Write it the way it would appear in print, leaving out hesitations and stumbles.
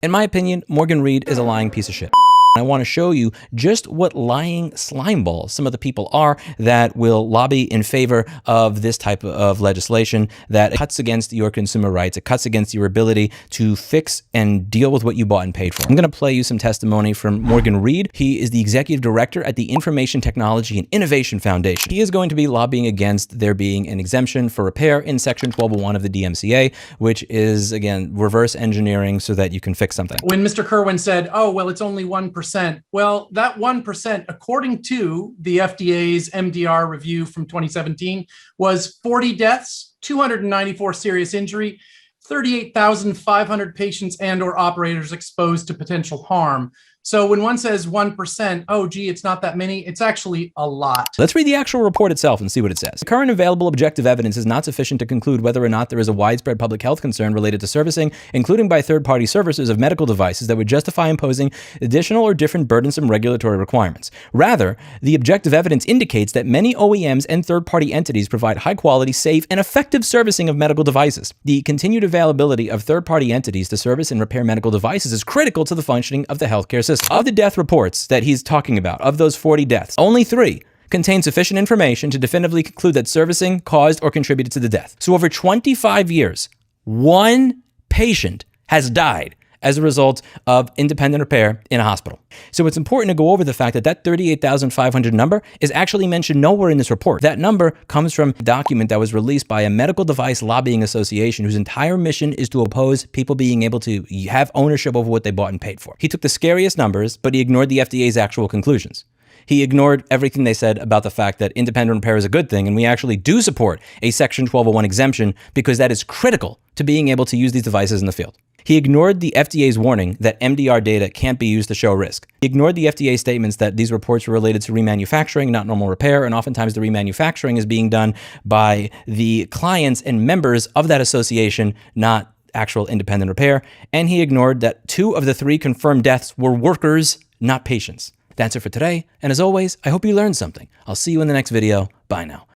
In my opinion, Morgan Reed is a lying piece of shit. I want to show you just what lying slimeballs some of the people are that will lobby in favor of this type of legislation that cuts against your consumer rights. It cuts against your ability to fix and deal with what you bought and paid for. I'm going to play you some testimony from Morgan Reed. He is the executive director at the Information Technology and Innovation Foundation. He is going to be lobbying against there being an exemption for repair in Section 1201 of the DMCA, which is, again, reverse engineering so that you can fix something. When Mr. Kerwin said, oh, well, it's only 1%. Well, that 1%, according to the FDA's MDR review from 2017, was 40 deaths, 294 serious injury, 38,500 patients and or operators exposed to potential harm. So when one says 1%, oh, gee, it's not that many, it's actually a lot. Let's read the actual report itself and see what it says. The current available objective evidence is not sufficient to conclude whether or not there is a widespread public health concern related to servicing, including by third-party servicers of medical devices that would justify imposing additional or different burdensome regulatory requirements. Rather, the objective evidence indicates that many OEMs and third-party entities provide high-quality, safe, and effective servicing of medical devices. The continued availability of third-party entities to service and repair medical devices is critical to the functioning of the healthcare system. Of the death reports that he's talking about, of those 40 deaths, only 3 contain sufficient information to definitively conclude that servicing caused or contributed to the death. So over 25 years, 1 patient has died as a result of independent repair in a hospital. So it's important to go over the fact that that 38,500 number is actually mentioned nowhere in this report. That number comes from a document that was released by a medical device lobbying association whose entire mission is to oppose people being able to have ownership over what they bought and paid for. He took the scariest numbers, but he ignored the FDA's actual conclusions. He ignored everything they said about the fact that independent repair is a good thing, and we actually do support a Section 1201 exemption because that is critical to being able to use these devices in the field. He ignored the FDA's warning that MDR data can't be used to show risk. He ignored the FDA statements that these reports were related to remanufacturing, not normal repair, and oftentimes the remanufacturing is being done by the clients and members of that association, not actual independent repair. And he ignored that 2 of the 3 confirmed deaths were workers, not patients. That's it for today. And as always, I hope you learned something. I'll see you in the next video. Bye now.